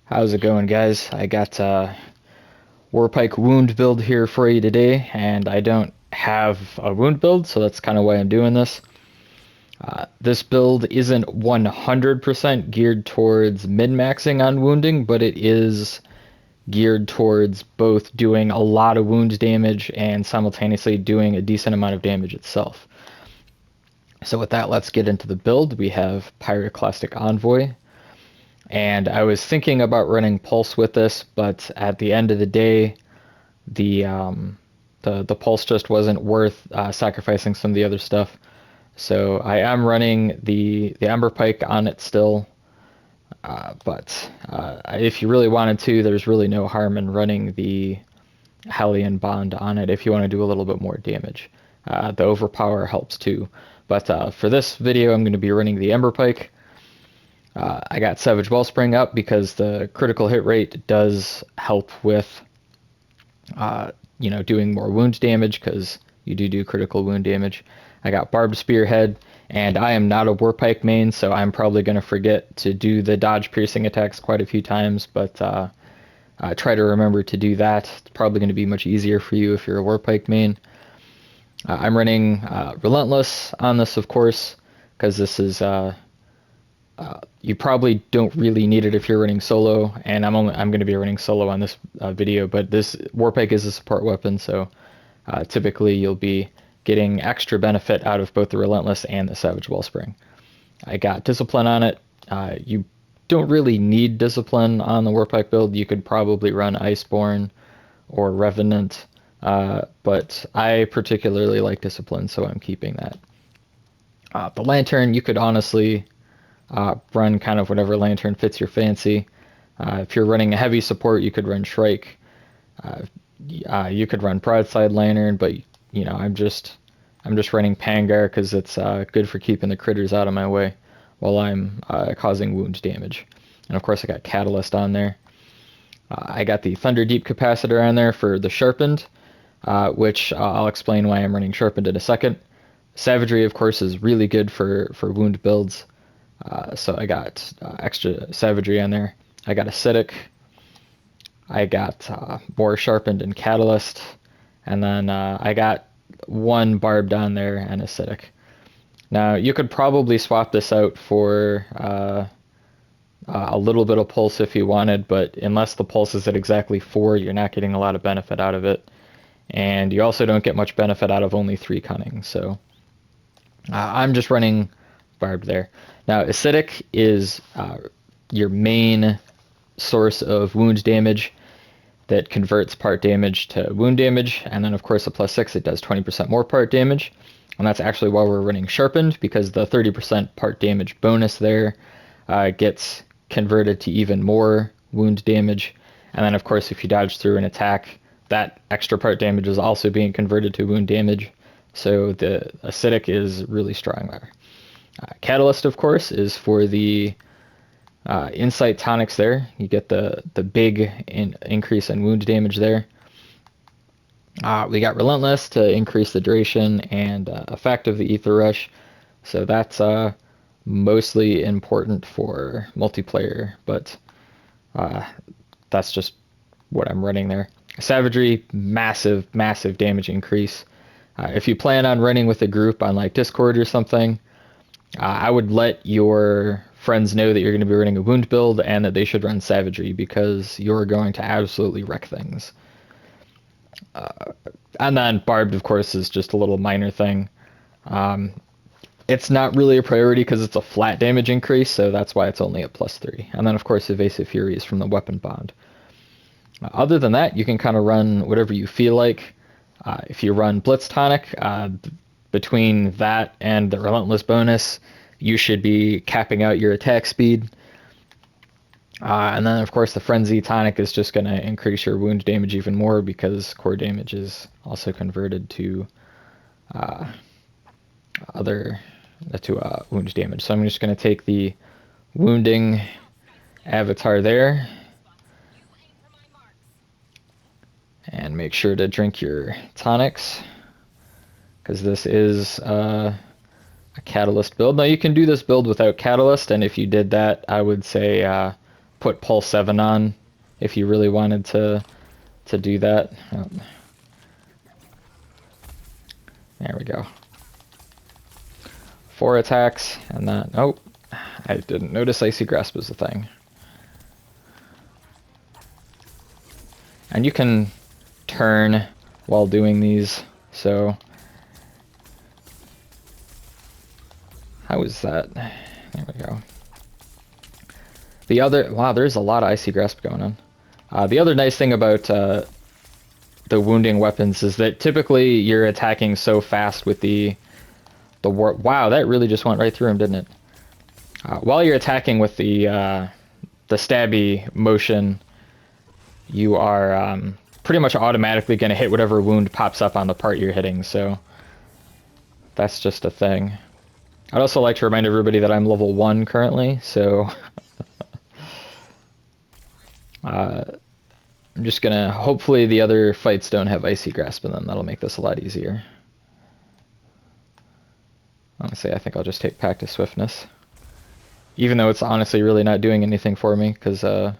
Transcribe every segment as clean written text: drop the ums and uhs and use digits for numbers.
How's it going, guys? I got Warpike wound build here for you today, and I don't have a wound build, so that's kind of why I'm doing this. This build isn't 100% geared towards min-maxing on wounding, but it is geared towards both doing a lot of wound damage and simultaneously doing a decent amount of damage itself. So with that, let's get into the build. We have Pyroclastic Envoy, and I was thinking about running Pulse with this, but at the end of the day, the the Pulse just wasn't worth sacrificing some of the other stuff. So I am running the Ember Pike on it still, but if you really wanted to, there's really no harm in running the Hellion Bond on it if you want to do a little bit more damage. The Overpower helps too. But for this video, I'm going to be running the Ember Pike. I got Savage Wellspring up because the critical hit rate does help with, doing more wound damage because you do critical wound damage. I got Barbed Spearhead, and I am not a Warpike main, so I'm probably going to forget to do the dodge piercing attacks quite a few times, but try to remember to do that. It's probably going to be much easier for you if you're a Warpike main. I'm running Relentless on this, of course, because this is you probably don't really need it if you're running solo, and I'm going to be running solo on this video, but this Warpike is a support weapon, so typically you'll be getting extra benefit out of both the Relentless and the Savage Wellspring. I got Discipline on it. You don't really need Discipline on the Warpike build. You could probably run Iceborne or Revenant, but I particularly like Discipline, so I'm keeping that. The Lantern, you could honestly run kind of whatever lantern fits your fancy. If you're running a heavy support, you could run Shrike. You could run Broadside Lantern, but I'm just running Pangar because it's good for keeping the critters out of my way while I'm causing wound damage. And of course, I got Catalyst on there. I got the Thunder Deep Capacitor on there for the Sharpened, which I'll explain why I'm running Sharpened in a second. Savagery, of course, is really good for wound builds. So I got extra Savagery on there. I got Acidic. I got more Sharpened and Catalyst. And then I got one Barbed on there and Acidic. Now, you could probably swap this out for a little bit of Pulse if you wanted, but unless the Pulse is at exactly 4, you're not getting a lot of benefit out of it. And you also don't get much benefit out of only 3 Cunning, so I'm just running Barbed there. Now, Acidic is your main source of wound damage that converts part damage to wound damage, and then of course a +6, it does 20% more part damage, and that's actually why we're running Sharpened, because the 30% part damage bonus there gets converted to even more wound damage, and then of course if you dodge through an attack, that extra part damage is also being converted to wound damage, so the Acidic is really strong there. Catalyst, of course, is for the Insight tonics there. You get the big increase in wound damage there. We got Relentless to increase the duration and effect of the Ether Rush. So that's mostly important for multiplayer, but that's just what I'm running there. Savagery, massive damage increase. If you plan on running with a group on like Discord or something, I would let your friends know that you're going to be running a wound build and that they should run Savagery because you're going to absolutely wreck things. And then Barbed, of course, is just a little minor thing. It's not really a priority because it's a flat damage increase, so that's why it's only at +3. And then, of course, Evasive Fury is from the Weapon Bond. Other than that, you can kind of run whatever you feel like. If you run Blitz Tonic, between that and the Relentless bonus, you should be capping out your attack speed. And then, of course, the Frenzy Tonic is just going to increase your wound damage even more because core damage is also converted to wound damage. So I'm just going to take the Wounding avatar there. And make sure to drink your tonics, because this is a Catalyst build. Now, you can do this build without Catalyst, and if you did that, I would say put Pulse 7 on if you really wanted to do that. There we go. 4 attacks, and then... Oh, I didn't notice Icy Grasp was a thing. And you can turn while doing these, so... How is that? There we go. The other... Wow, there's a lot of Icy Grasp going on. The other nice thing about the wounding weapons is that typically you're attacking so fast with the warp... Wow, that really just went right through him, didn't it? While you're attacking with the stabby motion, you are pretty much automatically going to hit whatever wound pops up on the part you're hitting, so that's just a thing. I'd also like to remind everybody that I'm level 1 currently, so I'm just going to... Hopefully the other fights don't have Icy Grasp in them. That'll make this a lot easier. Honestly, I think I'll just take Pact to Swiftness. Even though it's honestly really not doing anything for me, because I'm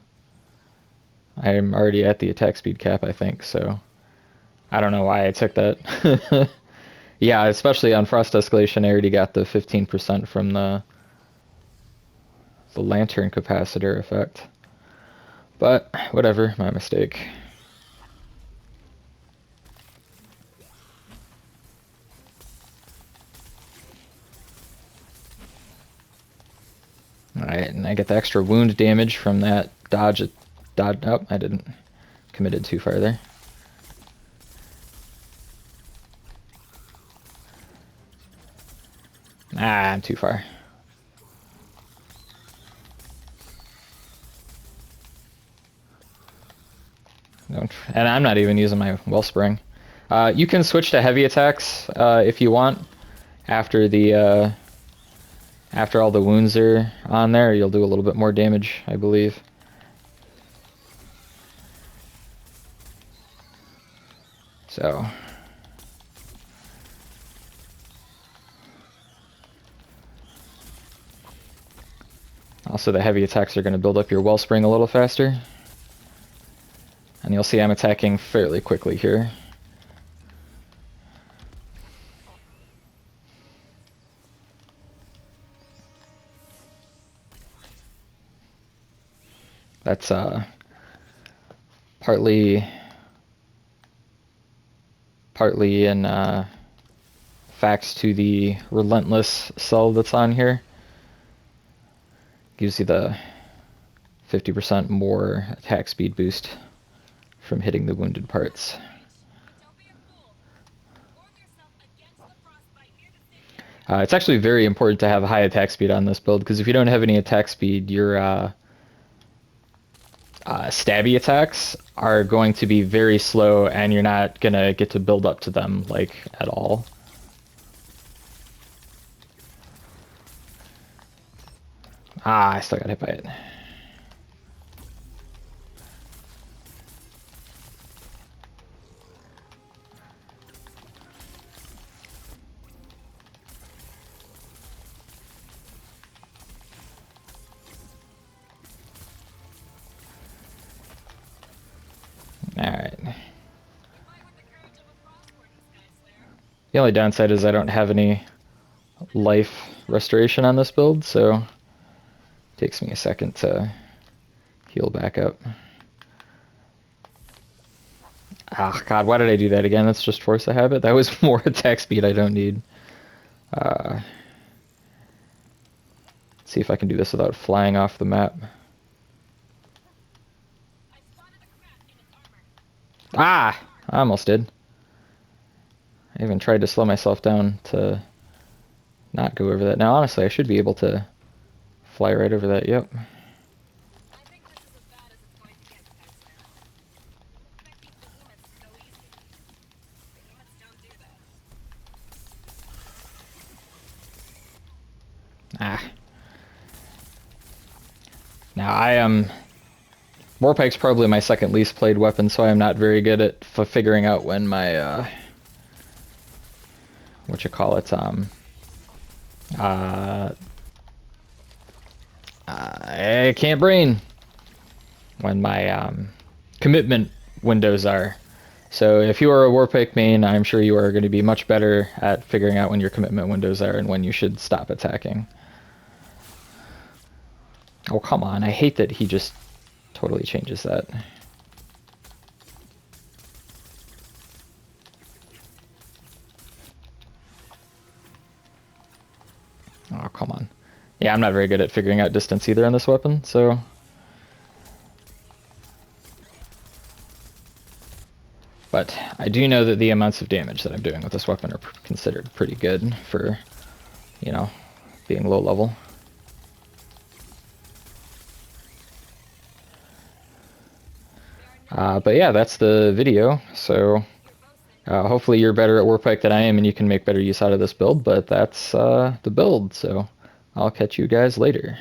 already at the attack speed cap, I think, so... I don't know why I took that. Yeah, especially on Frost Escalation, I already got the 15% from the Lantern Capacitor effect. But, whatever, my mistake. Alright, and I get the extra wound damage from that dodge. Oh, I didn't. Committed too far there. Ah, I'm too far. And I'm not even using my Wellspring. You can switch to heavy attacks if you want. After the after all the wounds are on there, you'll do a little bit more damage, I believe. So... Also, the heavy attacks are going to build up your Wellspring a little faster. And you'll see I'm attacking fairly quickly here. That's partly in facts to the Relentless cell that's on here. Gives you the 50% more attack speed boost from hitting the wounded parts. It's actually very important to have high attack speed on this build, because if you don't have any attack speed, your stabby attacks are going to be very slow, and you're not going to get to build up to them, like, at all. Ah, I still got hit by it. Alright. The only downside is I don't have any life restoration on this build, so it takes me a second to heal back up. Ah, God, why did I do that again? That's just force of habit. That was more attack speed I don't need. Let's see if I can do this without flying off the map. Ah! I almost did. I even tried to slow myself down to not go over that. Now, honestly, I should be able to fly right over that. Yep. Ah. Now, I am... Warpike's probably my second least played weapon, so I'm not very good at figuring out when my, I can't brain. when my commitment windows are. So if you are a Warpike main, I'm sure you are going to be much better at figuring out when your commitment windows are and when you should stop attacking. Oh, come on. I hate that he just totally changes that. Oh, come on. Yeah, I'm not very good at figuring out distance either on this weapon, so... But I do know that the amounts of damage that I'm doing with this weapon are considered pretty good for, you know, being low level. But yeah, that's the video, so hopefully you're better at Warpike than I am and you can make better use out of this build, but that's the build, so I'll catch you guys later.